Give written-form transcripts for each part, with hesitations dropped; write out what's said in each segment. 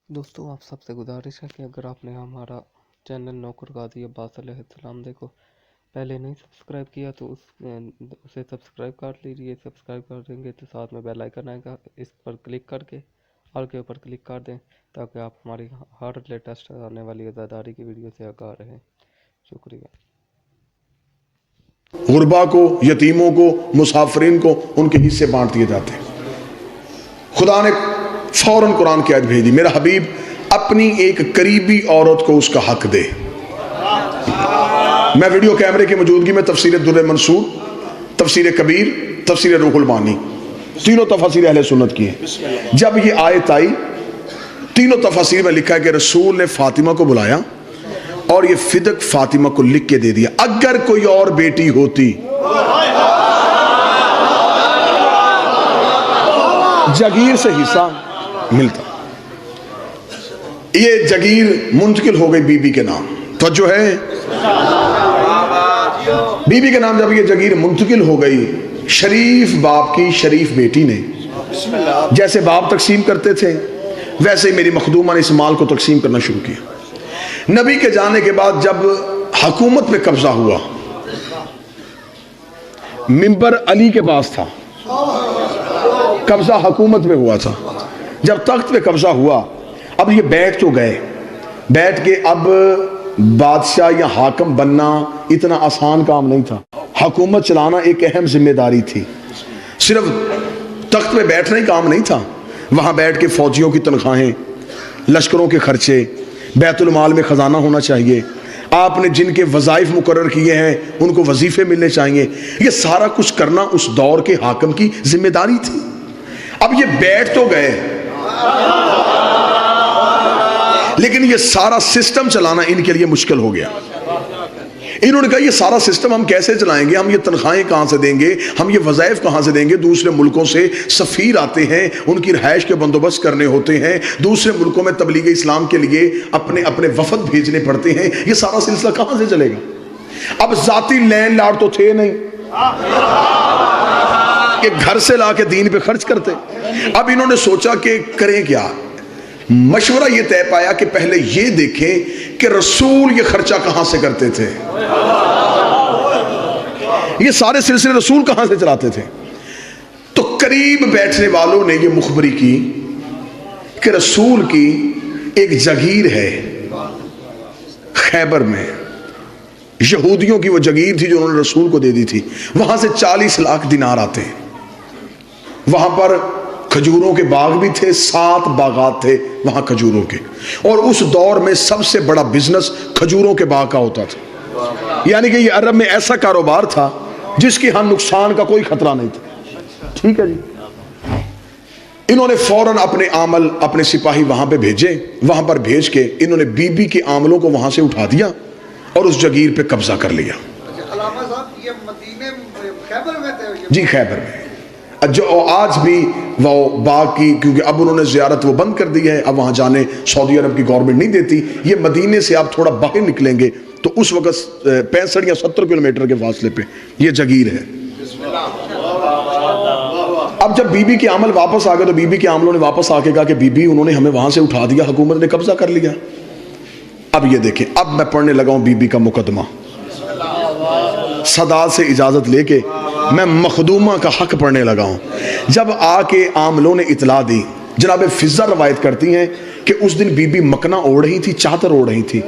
دوستو آپ سب سے گزارش ہے کہ اگر آپ نے ہمارا چینل نوکر غازی عباس علیہ السلام کو پہلے نہیں سبسکرائب کیا تو اسے سبسکرائب کر لیجیے. سبسکرائب کر دیں گے تو ساتھ میں بیل آئیکن آئے گا, اس پر کلک کر کے آل کے اوپر کلک کر دیں تاکہ آپ ہماری ہر لیٹسٹ آنے والی عزاداری کی ویڈیو سے آگاہ رہیں. شکریہ. غربا کو, یتیموں کو, مسافرین کو ان کے حصے بانٹ دیے جاتے ہیں. خدا نے فوراً قرآن کی آیت بھیج دی, میرا حبیب اپنی ایک قریبی عورت کو اس کا حق دے. میں ویڈیو کیمرے کی موجودگی میں تفسیر در منصور, تفسیر کبیر, تفسیر روح المعانی تینوں تفاسیر اہل سنت کی ہیں. جب یہ آیت آئی تینوں تفاسیر میں لکھا ہے کہ رسول نے فاطمہ کو بلایا اور یہ فدق فاطمہ کو لکھ کے دے دیا, اگر کوئی اور بیٹی ہوتی جگیر سے حصہ ملتا. یہ جگیر منتقل ہو گئی بی بی کے نام. توجہ ہے, بی بی کے نام جب یہ جگیر منتقل ہو گئی, شریف باپ کی شریف بیٹی نے جیسے باپ تقسیم کرتے تھے ویسے ہی میری مخدومہ نے اس مال کو تقسیم کرنا شروع کیا. نبی کے جانے کے بعد جب حکومت پہ قبضہ ہوا, منبر علی کے پاس تھا, قبضہ حکومت پہ ہوا تھا. جب تخت پہ قبضہ ہوا اب یہ بیٹھ تو گئے, بیٹھ کے اب بادشاہ یا حاکم بننا اتنا آسان کام نہیں تھا. حکومت چلانا ایک اہم ذمہ داری تھی. صرف تخت پہ بیٹھنا ہی کام نہیں تھا, وہاں بیٹھ کے فوجیوں کی تنخواہیں, لشکروں کے خرچے, بیت المال میں خزانہ ہونا چاہیے, آپ نے جن کے وظائف مقرر کیے ہیں ان کو وظیفے ملنے چاہیے. یہ سارا کچھ کرنا اس دور کے حاکم کی ذمہ داری تھی. اب یہ بیٹھ تو گئے لیکن یہ سارا سسٹم چلانا ان کے لیے مشکل ہو گیا. انہوں نے کہا یہ سارا سسٹم ہم کیسے چلائیں گے, ہم یہ تنخواہیں کہاں سے دیں گے, ہم یہ وظائف کہاں سے دیں گے. دوسرے ملکوں سے سفیر آتے ہیں, ان کی رہائش کے بندوبست کرنے ہوتے ہیں, دوسرے ملکوں میں تبلیغ اسلام کے لیے اپنے اپنے وفد بھیجنے پڑتے ہیں. یہ سارا سلسلہ کہاں سے چلے گا. اب ذاتی لینڈ لارڈ تو تھے نہیں کہ گھر سے لا کے دین پہ خرچ کرتے. اب انہوں نے سوچا کہ کریں کیا. مشورہ یہ طے پایا کہ پہلے یہ دیکھیں کہ رسول یہ خرچہ کہاں سے کرتے تھے, یہ سارے سلسلے رسول کہاں سے چلاتے تھے. تو قریب بیٹھنے والوں نے یہ مخبری کی کہ رسول کی ایک جگیر ہے خیبر میں, یہودیوں کی وہ جگیر تھی جو انہوں نے رسول کو دے دی تھی. وہاں سے 40 لاکھ دینار آتے ہیں. وہاں پر کھجوروں کے باغ بھی تھے, 7 باغات تھے وہاں کھجوروں کے, اور اس دور میں سب سے بڑا بزنس کھجوروں کے باغ کا ہوتا تھا. یعنی کہ یہ عرب میں ایسا کاروبار تھا جس کی ہاں نقصان کا کوئی خطرہ نہیں تھا. ٹھیک ہے جی. انہوں نے فوراً اپنے عامل, اپنے سپاہی وہاں پہ بھیجے. وہاں پر بھیج کے انہوں نے بی بی کے عاملوں کو وہاں سے اٹھا دیا اور اس جگیر پہ قبضہ کر لیا. علامہ صاحب یہ مدینے خیبر میں تھے. جی خیبر میں. جو آج بھی وہ باغ کی, کیونکہ اب انہوں نے زیارت وہ بند کر دی ہے, اب وہاں جانے سعودی عرب کی گورنمنٹ نہیں دیتی. یہ مدینے سے آپ تھوڑا باہر نکلیں گے تو اس وقت 65 یا 70 کلومیٹر کے فاصلے پہ یہ جگیر ہے. اب جب بی بی کے عامل واپس آ گئے تو بی بی کے عاملوں نے واپس آ کے کہا کہ بی بی انہوں نے ہمیں وہاں سے اٹھا دیا, حکومت نے قبضہ کر لیا. اب یہ دیکھیں, اب میں پڑھنے لگا ہوں بی بی کا مقدمہ. سادات سے اجازت لے کے میں مخدومہ کا حق پڑھنے لگا ہوں. جب آ کے عاملوں نے اطلاع دی, جناب فضہ روایت کرتی ہیں کہ اس دن بی بی مکنا اوڑھ رہی تھی, چادر اوڑھ رہی تھی,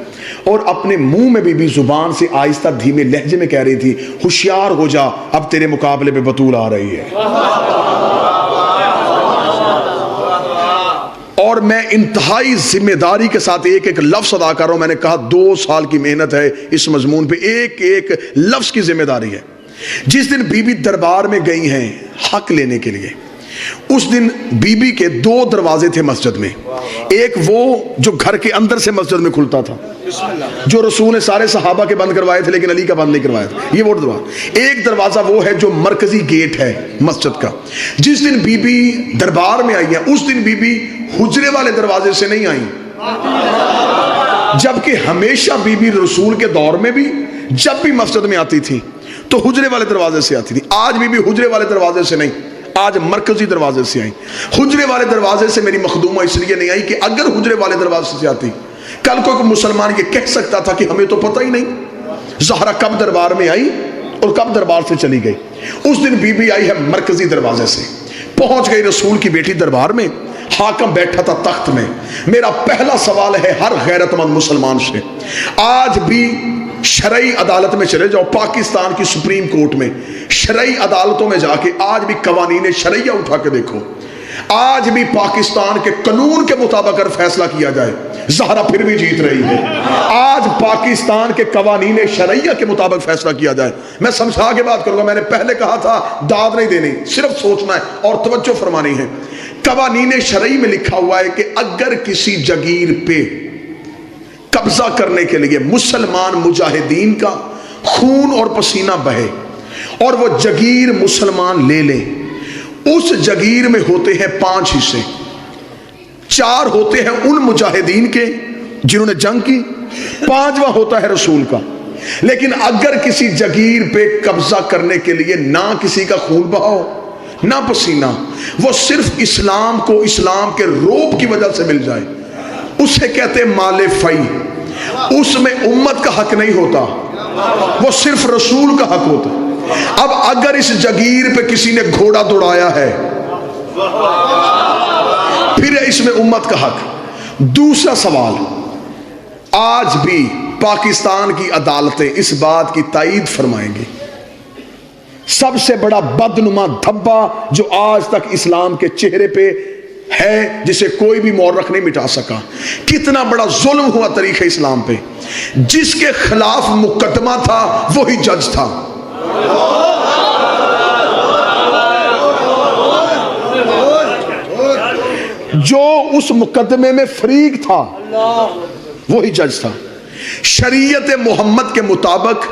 اور اپنے منہ میں بی بی زبان سے آہستہ دھیمے لہجے میں کہہ رہی تھی, ہوشیار ہو جا اب تیرے مقابلے پہ بطول آ رہی ہے. اور میں انتہائی ذمہ داری کے ساتھ ایک ایک لفظ ادا کر رہا ہوں. میں نے کہا 2 سال کی محنت ہے اس مضمون پہ, ایک ایک لفظ کی ذمہ داری ہے. جس دن بی بی دربار میں گئی ہیں حق لینے کے لیے, اس دن بی بی کے 2 دروازے تھے مسجد میں. ایک وہ جو گھر کے اندر سے مسجد میں کھلتا تھا, جو رسول نے سارے صحابہ کے بند کروائے تھے لیکن علی کا بند نہیں کروایا تھا, یہ وہ دروازہ. ایک دروازہ وہ ہے جو مرکزی گیٹ ہے مسجد کا. جس دن بی بی دربار میں آئی ہیں اس دن بی بی حجرے والے دروازے سے نہیں آئیں, جبکہ ہمیشہ بی بی رسول کے دور میں بھی جب بھی مسجد میں آتی تھی تو حجرے والے دروازے سے آتی تھی. آج بھی حجرے والے دروازے سے نہیں, آج مرکزی دروازے سے آئی. حجرے والے دروازے سے میری مخدومہ اس لیے نہیں آئی کہ اگر حجرے والے دروازے سے آتی کل کوئی مسلمان یہ کہہ سکتا تھا کہ ہمیں تو پتہ ہی نہیں زہرا کب دربار میں آئی اور کب دربار سے چلی گئی. اس دن بی بی آئی ہے مرکزی دروازے سے, پہنچ گئی رسول کی بیٹی دربار میں. حاکم بیٹھا تھا تخت میں. میرا پہلا سوال ہے ہر غیرت مند مسلمان سے, آج بھی شرعی عدالت میں چلے جاؤ, پاکستان کی سپریم کورٹ میں شرعی عدالتوں میں جا کے آج بھی قوانین شرعیہ اٹھا کے دیکھو, آج بھی پاکستان کے قانون کے مطابق اگر فیصلہ کیا جائے زہرا پھر بھی جیت رہی ہے. آج پاکستان کے قوانین شرعیہ کے مطابق فیصلہ کیا جائے, میں سمجھا کے بات کروں گا, میں نے پہلے کہا تھا داد نہیں دینی, صرف سوچنا ہے اور توجہ فرمانی ہے. قوانین شرعی میں لکھا ہوا ہے کہ اگر کسی جگیر پہ قبضہ کرنے کے لیے مسلمان مجاہدین کا خون اور پسینہ بہے اور وہ جگیر مسلمان لے لیں, اس جگیر میں ہوتے ہیں 5 حصے, 4 ہوتے ہیں ان مجاہدین کے جنہوں نے جنگ کی, 5واں ہوتا ہے رسول کا. لیکن اگر کسی جگیر پہ قبضہ کرنے کے لیے نہ کسی کا خون بہاؤ نہ پسینہ, وہ صرف اسلام کو اسلام کے روب کی وجہ سے مل جائے, اسے کہتے ہیں مال فی. اس میں امت کا حق نہیں ہوتا, وہ صرف رسول کا حق ہوتا. اب اگر اس جگیر پہ کسی نے گھوڑا دوڑایا ہے پھر اس میں امت کا حق. دوسرا سوال, آج بھی پاکستان کی عدالتیں اس بات کی تائید فرمائیں گی سب سے بڑا بدنما دھبا جو آج تک اسلام کے چہرے پہ ہے جسے کوئی بھی مورخ نہیں مٹا سکا, کتنا بڑا ظلم ہوا طریقہ اسلام پہ, جس کے خلاف مقدمہ تھا وہی جج تھا. جو اس مقدمے میں فریق تھا وہی جج تھا. شریعت محمد کے مطابق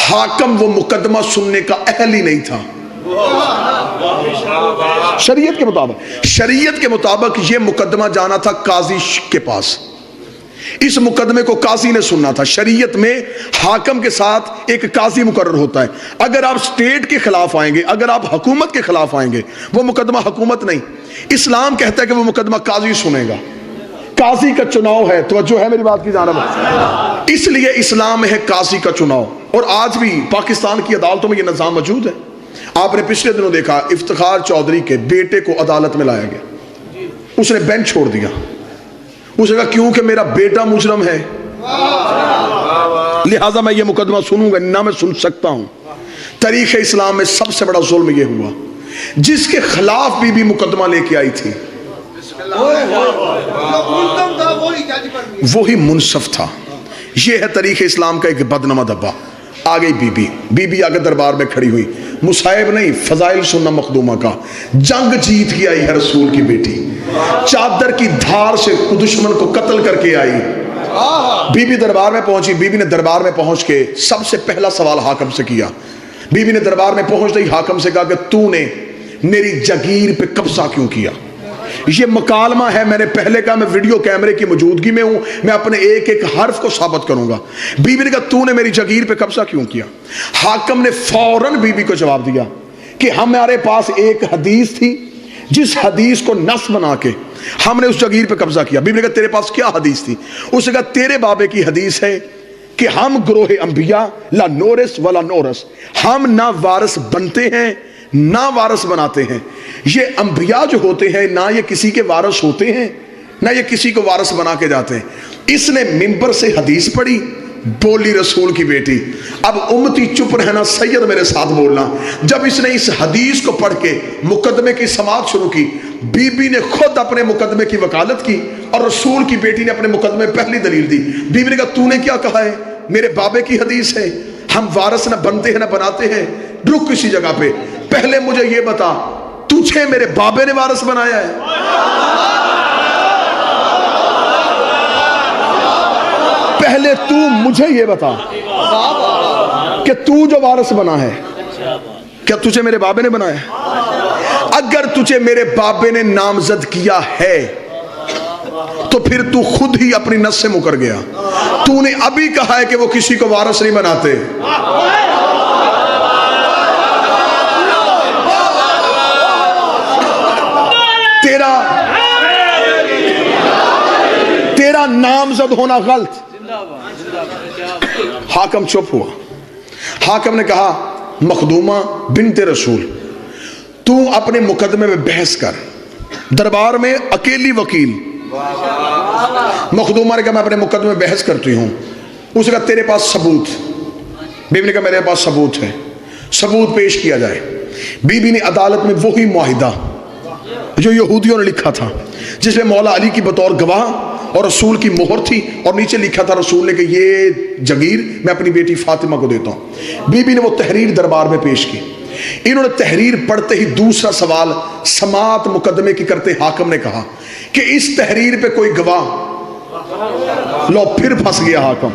حاکم وہ مقدمہ سننے کا اہل ہی نہیں تھا. شریعت کے مطابق یہ مقدمہ جانا تھا قاضی کے پاس, اس مقدمے کو قاضی نے سننا تھا. شریعت میں حاکم کے ساتھ ایک قاضی مقرر ہوتا ہے. اگر آپ اسٹیٹ کے خلاف آئیں گے, اگر آپ حکومت کے خلاف آئیں گے, وہ مقدمہ حکومت نہیں, اسلام کہتا ہے کہ وہ مقدمہ قاضی سنے گا. قاضی کا چناؤ ہے, توجہ ہے میری بات کی جانب, اس لیے اسلام میں ہے قاضی کا چناؤ. اور آج بھی پاکستان کی عدالتوں میں یہ نظام موجود ہے. آپ نے پچھلے دنوں دیکھا افتخار چودھری کے بیٹے کو عدالت میں لایا گیا, اس نے بینچ چھوڑ دیا, اس نے کہا کیونکہ میرا بیٹا مجرم ہے لہٰذا میں یہ مقدمہ سنوں گا, نہ میں سن سکتا ہوں. تاریخ اسلام میں سب سے بڑا ظلم یہ ہوا, جس کے خلاف بھی مقدمہ لے کے آئی تھی وہی منصف تھا. یہ ہے تاریخ اسلام کا ایک بدنما دھبا. آ گئی بی بی آگے دربار میں کھڑی ہوئی, مصائب نہیں فضائل سننا مخدومہ کا. جنگ جیت کے آئی ہے رسول کی بیٹی, چادر کی دھار سے دشمن کو قتل کر کے آئی. بی بی دربار میں پہنچی. بی بی نے دربار میں پہنچ کے سب سے پہلا سوال حاکم سے کیا. بی بی نے دربار میں پہنچ گئی, حاکم سے کہا کہ تو نے میری جگیر پہ قبضہ کیوں کیا. یہ مکالمہ ہے, میں نے پہلے کہا میں ویڈیو کیمرے کی موجودگی میں ہوں, میں اپنے ایک ایک حرف کو ثابت کروں گا. بی بی نے کہا تو نے میری جگیر پہ قبضہ کیوں کیا. حاکم نے فوراً بی بی کو جواب دیا کہ ہمارے پاس ایک حدیث تھی, جس حدیث کو نص بنا کے ہم نے اس جگیر پہ قبضہ کیا. بی بی نے کہا تیرے پاس کیا حدیث تھی. اس نے کہا تیرے بابے کی حدیث ہے کہ ہم گروہ انبیاء لا نورث ولا نورث, ہم نہ وارث بنتے ہیں نہ وارث بناتے ہیں. یہ انبیاء جو ہوتے ہیں نہ یہ کسی کے وارث ہوتے ہیں نہ یہ کسی کو وارث بنا کے جاتے ہیں. اس نے منبر سے حدیث پڑھی, بولی رسول کی بیٹی. اب امتی چپ رہنا, سید میرے ساتھ بولنا. جب اس نے اس حدیث کو پڑھ کے مقدمے کی سماعت شروع کی, بی بی نے خود اپنے مقدمے کی وکالت کی اور رسول کی بیٹی نے اپنے مقدمے پہلی دلیل دی. بی بی نے کہا تو نے کیا کہا ہے, میرے بابے کی حدیث ہے ہم وارث نہ بنتے ہیں نہ بناتے ہیں. رک کسی جگہ پہ, پہلے مجھے یہ بتا تجھے میرے بابے نے وارث بنایا ہے؟ پہلے تو مجھے یہ بتا کہ تو جو وارث بنا ہے کیا تجھے میرے بابے نے بنایا ہے؟ اگر تجھے میرے بابے نے نامزد کیا ہے تو پھر تو خود ہی اپنی نس سے مکر گیا. تو نے ابھی کہا ہے کہ وہ کسی کو وارث نہیں بناتے. میرا نامزد ہونا غلط. حاکم چپ ہوا. حاکم نے کہا مخدومہ بنت رسول تو اپنے مقدمے میں بحث کر. دربار میں اکیلی وکیل. مخدومہ نے کہا میں اپنے مقدمے میں بحث کرتی ہوں. اس نے کہا تیرے پاس ثبوت. بیوی نے کہا میرے پاس ثبوت ہے. ثبوت پیش کیا جائے. بیوی نے عدالت میں وہی معاہدہ جو یہودیوں نے لکھا تھا جس میں مولا علی کی بطور گواہ اور رسول کی مہر تھی اور نیچے لکھا تھا رسول نے کہ یہ جگیر میں اپنی بیٹی فاطمہ کو دیتا ہوں. بیوی نے وہ تحریر دربار میں پیش کی. انہوں نے تحریر پڑھتے ہی دوسرا سوال سماعت مقدمے کی کرتے حاکم نے کہا کہ اس تحریر پہ کوئی گواہ. لو پھر پھنس گیا حاکم.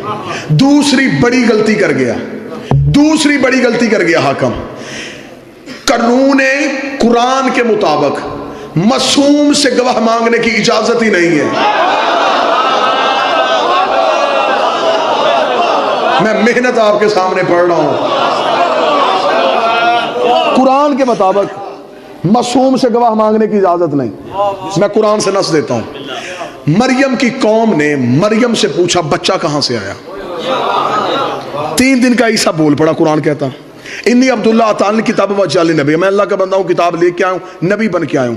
دوسری بڑی غلطی کر گیا حاکم. قانون قرآن کے مطابق معصوم سے گواہ مانگنے کی اجازت ہی نہیں ہے. میں محنت آپ کے سامنے پڑھ رہا ہوں. قرآن کے مطابق معصوم سے گواہ مانگنے کی اجازت نہیں. میں قرآن سے نص دیتا ہوں. مریم کی قوم نے مریم سے پوچھا بچہ کہاں سے آیا. 3 دن کا عیسیٰ بول پڑا. قرآن کہتا انی عبداللہ اتانی کتاب وجعلنی نبی. میں اللہ کا بندہ ہوں, کتاب لے کے آیا ہوں, نبی بن کے آیا ہوں.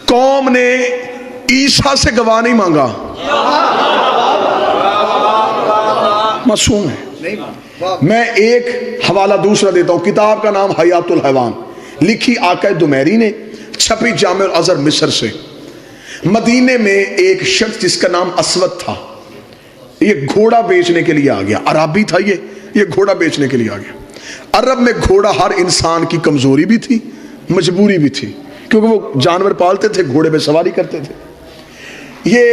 قوم نے عیسیٰ سے گواہ نہیں مانگا. معصوم ہے. میں ایک حوالہ دوسرا دیتا ہوں. کتاب کا نام حیات الحیوان, لکھی آقا دمیری نے, چھپی جامع الازہر مصر سے. مدینے میں ایک شخص جس کا نام اسود تھا, یہ گھوڑا بیچنے کے لیے آ گیا. عربی تھا یہ گھوڑا بیچنے کے لیے آ گیا. عرب میں گھوڑا ہر انسان کی کمزوری بھی تھی, مجبوری بھی تھی, کیونکہ وہ جانور پالتے تھے, گھوڑے پہ سواری کرتے تھے. یہ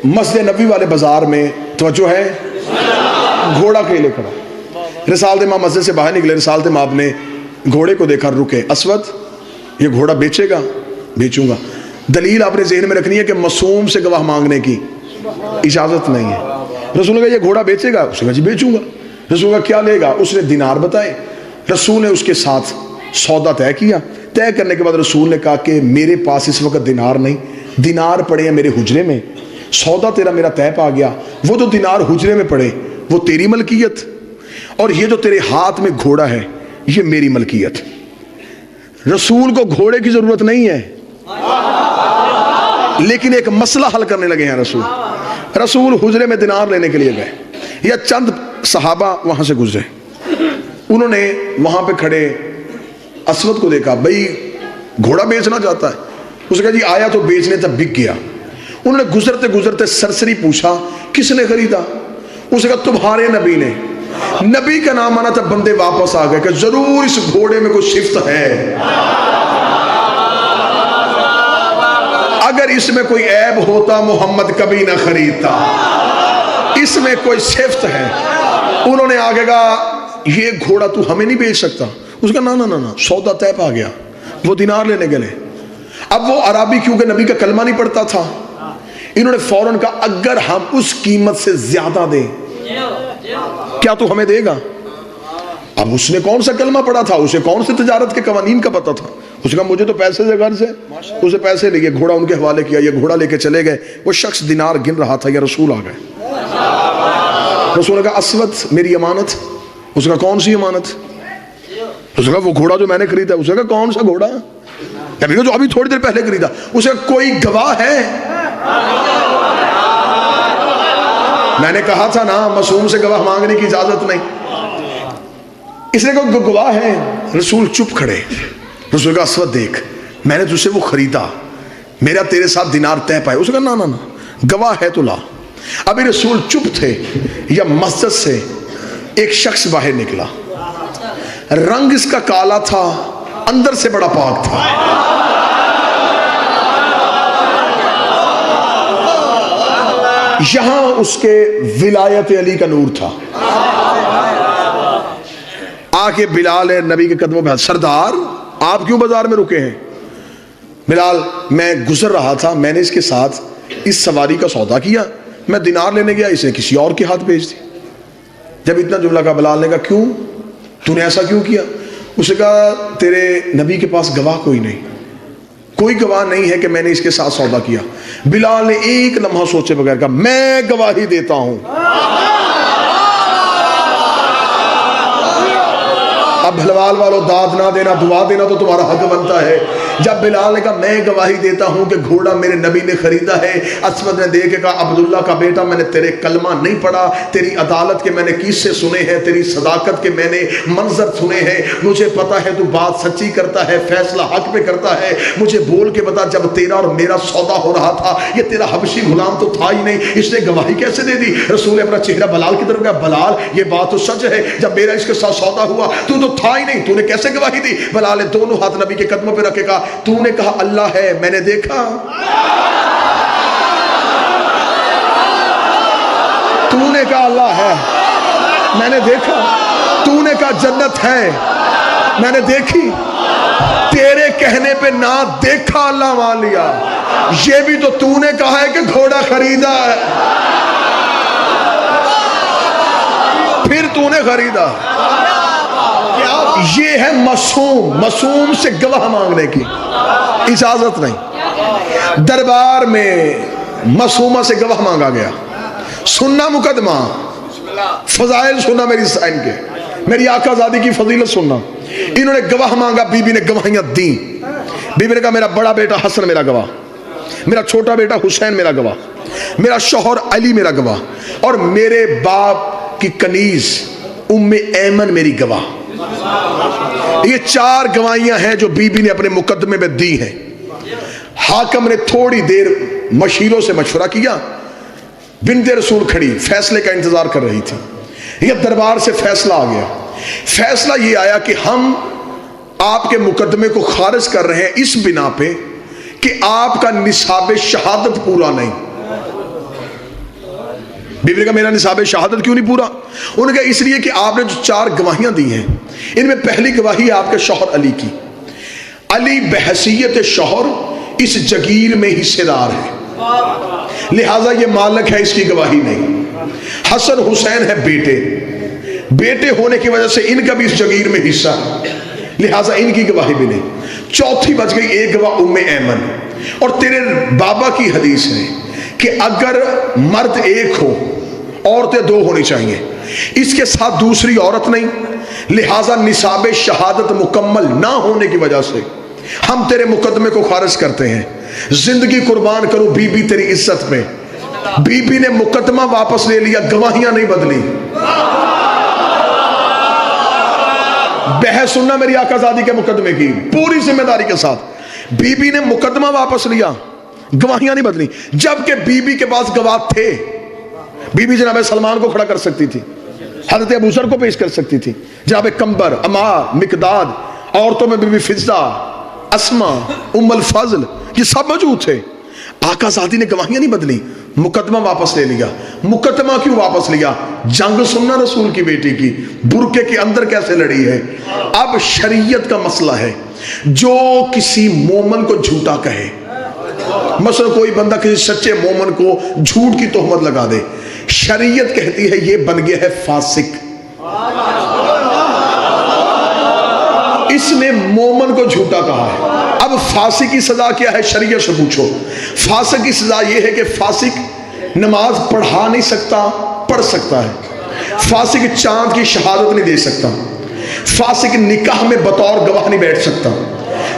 مسجد نبوی والے بازار میں توجہ ہے, گھوڑا کے لیے کھڑا. رسالت امام مسجد سے باہر نکلے. رسالت امام نے گھوڑے کو دیکھا, رکے. اسود یہ گھوڑا بیچے گا؟ بیچوں گا. دلیل آپ نے ذہن میں رکھنی ہے کہ معصوم سے گواہ مانگنے کی اجازت نہیں ہے. رسول نے کہا یہ گھوڑا بیچے گا؟ اس نے کہا جی بیچوں گا. رسول کا کیا لے گا؟ اس نے دینار بتائے. رسول نے اس کے ساتھ سودا طے کیا. طے کرنے کے بعد رسول نے کہا کہ میرے پاس اس وقت دینار نہیں, دینار پڑے ہیں میرے حجرے میں. سودا تیرا میرا طے پا گیا. وہ جو دینار حجرے میں پڑے وہ تیری ملکیت, اور یہ جو تیرے ہاتھ میں گھوڑا ہے یہ میری ملکیت. رسول کو گھوڑے کی ضرورت نہیں ہے, لیکن ایک مسئلہ حل کرنے لگے ہیں. رسول حجرے میں دینار لینے کے لیے گئے. یا چند صحابہ وہاں سے گزرے. انہوں نے وہاں پہ کھڑے اسود کو دیکھا, بھئی گھوڑا بیچنا چاہتا ہے. اس نے کہا جی آیا تو بیچنے تک بک گیا. انہوں نے گزرتے گزرتے سرسری پوچھا کس نے خریدا؟ اس نے کہا تمہارے نبی نے. نبی کا نام آنا تھا. بندے واپس آ گئے کہ ضرور اس گھوڑے میں کوئی صفت ہے, اگر اس میں کوئی عیب ہوتا محمد کبھی نہ خریدتا. اس میں کوئی صفت ہے. انہوں نے آگے کہا یہ گھوڑا تو ہمیں نہیں بیچ سکتا. اس کا نا سودا طے پا گیا. وہ دینار لینے گئے. اب وہ عربی کیونکہ نبی کا کلمہ نہیں پڑھتا تھا, انہوں نے فوراً کہا اگر ہم اس قیمت سے زیادہ دیں کیا تو ہمیں دے گا؟ اب اس نے کون سا کلمہ پڑھا تھا, اسے کون سے تجارت کے قوانین کا پتہ تھا. اس نے کہا مجھے تو پیسے سے غرض ہے. اسے پیسے لے گئے, گھوڑا ان کے حوالے کیا. یہ گھوڑا لے کے چلے گئے. وہ شخص دینار گن رہا تھا, یا رسول آ گئے. رسول نے کہا اسود میری امانت. اس نے کہا کون سی امانت؟ اس نے کہا وہ گھوڑا جو میں نے خریدا. اس نے کہا کون سا گھوڑا؟ جو ابھی تھوڑی دیر پہلے خریدا. اس نے کہا کوئی گواہ ہے؟ میں نے کہا تھا نا معصوم سے گواہ مانگنے کی اجازت نہیں. اس نے کہا گواہ ہے. رسول چپ کھڑے. رسول کا اسود دیکھ میں نے تجھ سے وہ خریدا, میرا تیرے ساتھ دینار طے پائے. اس نے کہا نا گواہ ہے تو لا. ابھی رسول چپ تھے, یا مسجد سے ایک شخص باہر نکلا. رنگ اس کا کالا تھا, اندر سے بڑا پاک تھا. یہاں اس کے ولایت علی کا نور تھا. آ کے بلال نبی کے قدموں پہ, سردار آپ کیوں بازار میں رکے ہیں؟ بلال میں گزر رہا تھا, میں نے اس کے ساتھ اس سواری کا سودا کیا, میں دینار لینے گیا, اسے کسی اور کے ہاتھ بھیج دی. جب اتنا جملہ کہا بلال نے کہا کیوں, تو نے ایسا کیوں کیا؟ اس نے کہا تیرے نبی کے پاس گواہ کوئی نہیں, کوئی گواہ نہیں ہے کہ میں نے اس کے ساتھ سودا کیا. بلال نے ایک لمحہ سوچے بغیر کہا میں گواہی دیتا ہوں. اب بھلوال والو داد نہ دینا، دعا دینا تو تمہارا حق بنتا ہے. جب بلال نے کہا میں گواہی دیتا ہوں کہ گھوڑا میرے نبی نے خریدا ہے، اسود نے دیکھ کے کہا عبداللہ کا بیٹا میں نے تیرے کلمہ نہیں پڑھا، تیری عدالت کے میں نے قصے سنے ہیں، تیری صداقت کے میں نے منظر سنے ہیں، مجھے پتا ہے تو بات سچی کرتا ہے، فیصلہ حق پہ کرتا ہے. مجھے بول کے بتا جب تیرا اور میرا سودا ہو رہا تھا یہ تیرا حبشی غلام تو تھا ہی نہیں، اس نے گواہی کیسے دے دی؟ رسول نے اپنا چہرہ بلال کی طرف کہا بلال یہ بات تو سچ ہے، جب میرا اس کے ساتھ سودا ہوا تو تھا ہی نہیں، تو نے کیسے گواہی دی؟ بلال نے دونوں ہاتھ نبی کے قدموں پہ رکھے کہا تو نے کہا اللہ ہے میں نے دیکھا، تو نے کہا اللہ ہے میں نے دیکھا، تو نے کہا جنت ہے میں نے دیکھی، تیرے کہنے پہ نہ دیکھا اللہ مان لیا. یہ بھی تو نے کہا ہے کہ گھوڑا خریدا ہے، پھر تو نے خریدا. یہ ہے معصوم سے گواہ مانگنے کی اجازت نہیں. دربار میں معصومہ سے گواہ مانگا گیا، سننا مقدمہ، فضائل سننا میری سائن کے، میری آقا زادی کی فضیلت سننا. انہوں نے گواہ مانگا، بی بی نے گواہیاں دیں. بی بی نے کہا میرا بڑا بیٹا حسن میرا گواہ، میرا چھوٹا بیٹا حسین میرا گواہ، میرا شوہر علی میرا گواہ، اور میرے باپ کی کنیز ام ایمن میری گواہ. یہ 4 گواہیاں ہیں جو بی بی نے اپنے مقدمے میں دی ہیں. حاکم نے تھوڑی دیر مشیروں سے مشورہ کیا، بنت رسول کھڑی فیصلے کا انتظار کر رہی تھی. یہ دربار سے فیصلہ آ گیا. فیصلہ یہ آیا کہ ہم آپ کے مقدمے کو خارج کر رہے ہیں اس بنا پہ کہ آپ کا نصاب شہادت پورا نہیں. بی بی نے کہا میرا نصاب شہادت کیوں نہیں پورا؟ انہوں نے کہا اس لیے کہ آپ نے جو 4 گواہیاں دی ہیں ان میں پہلی گواہی ہے آپ کے شوہر علی کی. علی بحیثیت شوہر اس جگیر میں حصے دار ہے، لہٰذا یہ مالک ہے، اس کی گواہی نہیں. حسن حسین ہے بیٹے ہونے کی وجہ سے ان کا بھی اس جگیر میں حصہ ہے، لہٰذا ان کی گواہی بھی نہیں. چوتھی بچ گئی ایک گواہ ام ایمن. اور تیرے بابا کی حدیث ہے کہ اگر مرد ایک ہو عورتیں 2 ہونی چاہیے، اس کے ساتھ دوسری عورت نہیں، لہٰذا نصاب شہادت مکمل نہ ہونے کی وجہ سے ہم تیرے مقدمے کو خارج کرتے ہیں. زندگی قربان کرو بی بی تیری عزت میں. بی بی نے مقدمہ واپس لے لیا، گواہیاں نہیں بدلی. بحث سننا میری آقا زادی کے مقدمے کی پوری ذمہ داری کے ساتھ. بی بی نے مقدمہ واپس لیا، گواہیاں نہیں بدلی. جبکہ بی بی کے پاس گواہ تھے. بی بی جناب سلمان کو کھڑا کر سکتی تھی، حضرت ابو ذر کو پیش کر سکتی تھی، جناب کمبر، عمار، مقداد، عورتوں میں بی بی فضہ، اسما، ام الفضل، یہ سب موجود تھے. آقا زادی نے گواہیاں نہیں بدلی، مقدمہ واپس لے لیا. مقدمہ کیوں واپس لیا؟ جنگ سننا رسول کی بیٹی کی برقعے کے اندر کیسے لڑی ہے. اب شریعت کا مسئلہ ہے، جو کسی مومن کو جھوٹا کہے، مثلا کوئی بندہ کسی سچے مومن کو جھوٹ کی تہمت لگا دے، شریعت کہتی ہے یہ بن گیا ہے فاسق. اس نے مومن کو جھوٹا کہا ہے. اب فاسق کی سزا کیا ہے؟ شریعت سے پوچھو. فاسق کی سزا یہ ہے کہ فاسق نماز پڑھا نہیں سکتا، پڑھ سکتا ہے. فاسق چاند کی شہادت نہیں دے سکتا. فاسق نکاح میں بطور گواہ نہیں بیٹھ سکتا.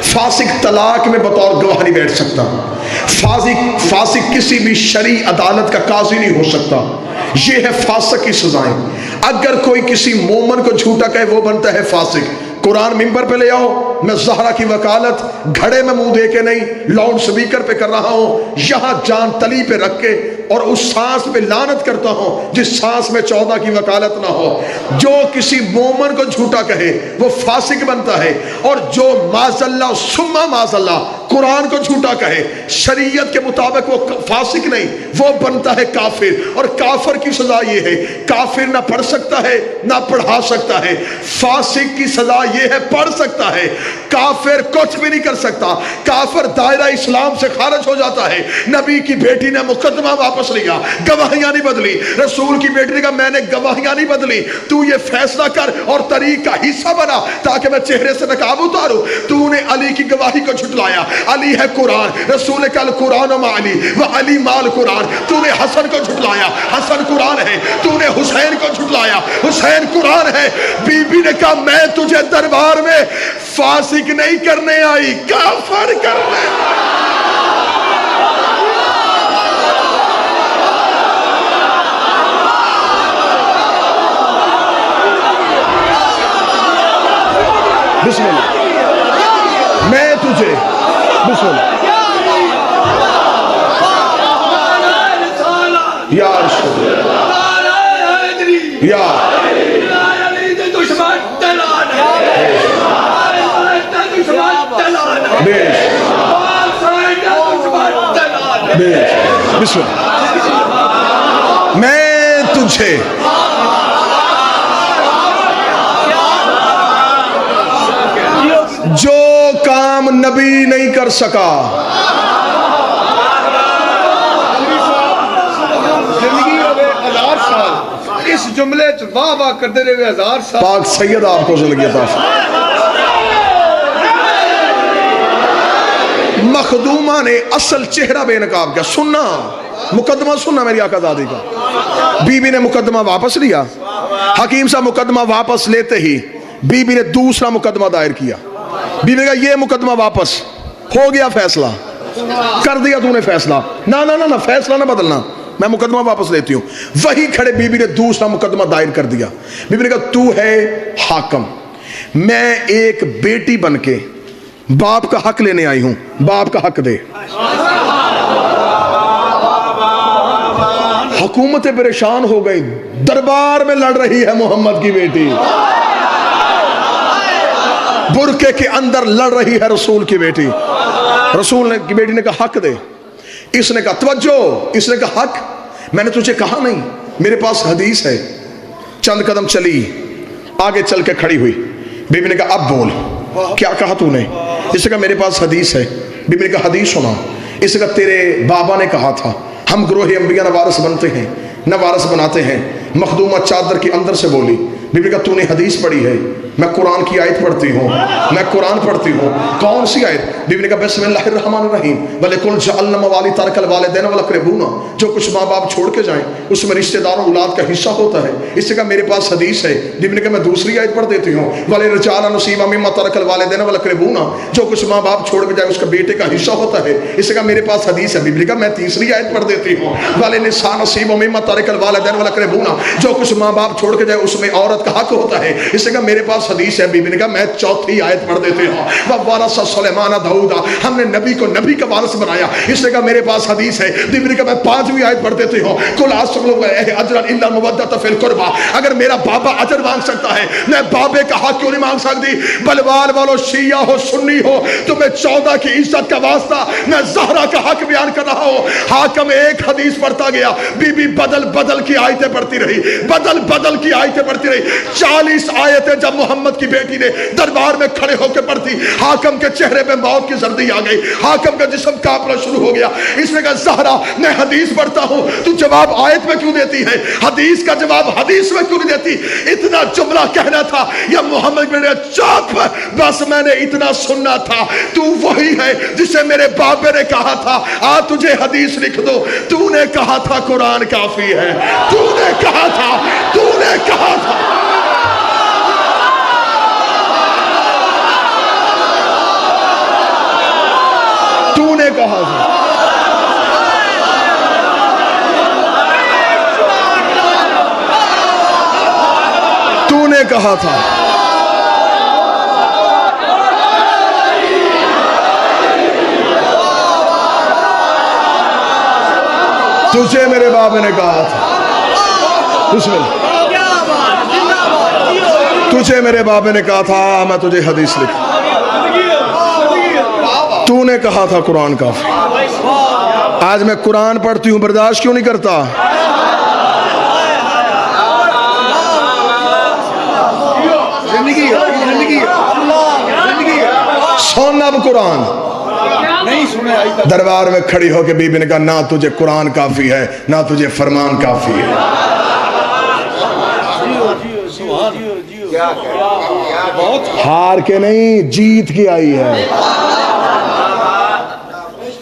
فاسق طلاق میں بطور گواہ نہیں بیٹھ سکتا. فاسق کسی بھی شرعی عدالت کا قاضی نہیں ہو سکتا. یہ ہے فاسق کی سزائیں. اگر کوئی کسی مومن کو جھوٹا کہے وہ بنتا ہے فاسق. قرآن ممبر پہ لے آؤ، میں زہرا کی وکالت گھڑے میں منہ دے کے نہیں، لاؤڈ سپیکر پہ کر رہا ہوں، یہاں جان تلی پہ رکھ کے اور اس سانس پہ لعنت کرتا ہوں جس سانس میں 14 کی وکالت نہ ہو. جو کسی مومن کو جھوٹا کہے وہ فاسق بنتا ہے. اور جو معاذ اللہ ثم معاذ اللہ قرآن کو جھوٹا کہے شریعت کے مطابق وہ فاسق نہیں، وہ بنتا ہے کافر. اور کافر کی سزا یہ ہے، کافر نہ پڑھ سکتا ہے نہ پڑھا سکتا ہے. فاسق کی سزا یہ ہے پڑھ سکتا ہے، کافر کچھ بھی نہیں کر سکتا. کافر دائرہ اسلام سے خارج ہو جاتا ہے. نبی کی بیٹی نے مقدمہ واپس لیا، گواہیاں نہیں بدلی. رسول کی بیٹی نے کہا میں نے گواہیاں نہیں بدلی، تو یہ فیصلہ کر اور طریق کا حصہ بنا تاکہ میں چہرے سے نقاب اتاروں. تو نے علی کی گواہی کو جھٹلایا، علی ہے قرآن، رسول نے کہا قرآن و علی و علی مال قرآن. تو نے حسن کو جھٹلایا، حسن قرآن ہے. تو نے حسین کو جھٹلایا، حسین قرآن ہے. بی بی نے کہا میں تجھے دربار میں فاسق نہیں کرنے آئی، کافر کرنے. بسم اللہ. میں تجھے بسم اللہ یا رسول یا بسم اللہ. میں تجھے جو کام نبی نہیں کر سکا، زندگی ہوئے 1000 سال، اس جملے واہ واہ کرتے رہے 1000 سال. پاک سید آپ کو زندگی عطا فرمائے. مخدومہ نے اصل چہرہ بے نقاب کیا. سننا مقدمہ سننا میری آقا دادی کا. بی بی نے مقدمہ واپس لیا. حکیم صاحب مقدمہ واپس لیتے ہی بی بی نے دوسرا مقدمہ دائر کیا. بی بی نے کہا یہ مقدمہ واپس ہو گیا، فیصلہ کر دیا تو نے فیصلہ. نہ فیصلہ نہ بدلنا، میں مقدمہ واپس لیتی ہوں. وہی کھڑے بی بی نے دوسرا مقدمہ دائر کر دیا. بی بی نے کہا تو ہے حاکم، میں ایک بیٹی بن کے باپ کا حق لینے آئی ہوں، باپ کا حق دے. حکومتیں پریشان ہو گئی، دربار میں لڑ رہی ہے محمد کی بیٹی، برقعے کے اندر لڑ رہی ہے رسول کی بیٹی. رسول کی بیٹی نے کہا حق دے. اس نے کہا توجہ، اس نے کہا حق میں نے تجھے کہا نہیں، میرے پاس حدیث ہے. چند قدم چلی، آگے چل کے کھڑی ہوئی. بی بی نے کہا اب بول، کیا کہا تو نے؟ اس نے کہا میرے پاس حدیث ہے. بی بی نے کہا حدیث سنا. اس نے کہا تیرے بابا نے کہا تھا ہم گروہ انبیاء نہ وارث بنتے ہیں نہ وارث بناتے ہیں. مخدومہ چادر کے اندر سے بولی. بی بی نے کہا تو نے حدیث پڑھی ہے؟ میں قرآن کی آیت پڑھتی ہوں، میں قرآن پڑھتی ہوں. کون سی آیت؟ بی بی نے کہا بسم اللہ الرحمن الرحیم وَلِكُلْ جَعَلْنَا مَوَالِيَ تَرَكَ الْوَالِدَيْنَ وَالْأَقْرَبُونَ. جو کچھ ماں باپ چھوڑ کے جائیں اس میں رشتہ داروں اولاد کا حصہ ہوتا ہے. اس سے کہا میرے پاس حدیث ہے. بی بی نے کہا میں دوسری آیت پڑھ دیتی ہوں وَلِلرِّجَالِ نَصِيبٌ مِّمَّا تَرَكَ الْوَالِدَيْنَ وَالْأَقْرَبُونَ. جو کچھ ماں باپ چھوڑ کے جائیں اس کا بیٹے کا حصہ ہوتا ہے. اس سے کہا میرے پاس حدیث ہے. بی بی نے کہا میں تیسری آیت پڑھ دیتی ہوں وَلِلنِّسَاءِ نَصِيبٌ مِّمَّا تَرَكَ الْوَالِدَيْنُ وَالْأَقْرَبُونَ. جو کچھ ماں باپ چھوڑ کے جائے اس میں عورت کا حق ہوتا ہے. اس سے کہا میرے پاس حدیث ہے. بی بی نے کہا میں چوتھی آیت پڑھ دیتے ہوں وَوَرَثَ سُلَيْمَانَ دَاوُودَ. ہم نے نبی کو نبی کا وارث بنایا. اس نے کہا میرے پاس حدیث ہے. بی بی نے کہا میں پانچویں آیت پڑھ دیتی ہوں قُلْ أَسْأَلُكُمْ أَجْرًا إِلَّا الْمَوَدَّةَ فِي الْقُرْبَى. اگر میرا بابا اجر مانگ سکتا ہے میں بابے کا حق کیوں نہیں مانگ سکتی؟ بلوال والو شیعہ ہو سنی ہو تمہیں 14 کی عزت کا واسطہ میں زہرا کا حق بیان کر رہا ہوں. حاکم ایک حدیث پڑھتا گیا، بی بی بدل بدل کی آیتیں پڑھتی رہی، بدل بدل کی آیتیں پڑھتی رہی. 40 آیتیں جب محمد کی بیٹی نے دربار میں کھڑے ہو کے پڑھتی حاکم کے چہرے پہ موت کی زردی آ گئی، حاکم کا جسم کانپنا شروع ہو گیا. اس نے کہا زہرا میں حدیث پڑھتا ہوں تو جواب آیت میں کیوں دیتی ہے؟ حدیث کا جواب حدیث میں کیوں نہیں دیتی؟ اتنا جملہ کہنا تھا یا محمد نے چاپ بس میں نے اتنا سننا تھا. تو وہی ہے جسے میرے بابے نے کہا تھا آ تجھے حدیث لکھ دو. تو نے کہا تھا قرآن کافی ہے، تو نے کہا تھا، تو نے کہا تھا. تو نے کہا تھا. تو نے کہا تھا. تجھے میرے بابے نے کہا تھا. بسم اللہ. تجھے میرے بابے نے کہا تھا میں تجھے حدیث لکھ. تو نے کہا تھا قرآن کافی. آج میں قرآن پڑھتی ہوں برداشت کیوں نہیں کرتا؟ سن اب قرآن. دربار میں کھڑی ہو کے بی بی نے کہا نہ تجھے قرآن کافی ہے نہ تجھے فرمان کافی ہے. ہار کے نہیں جیت کے آئی ہے.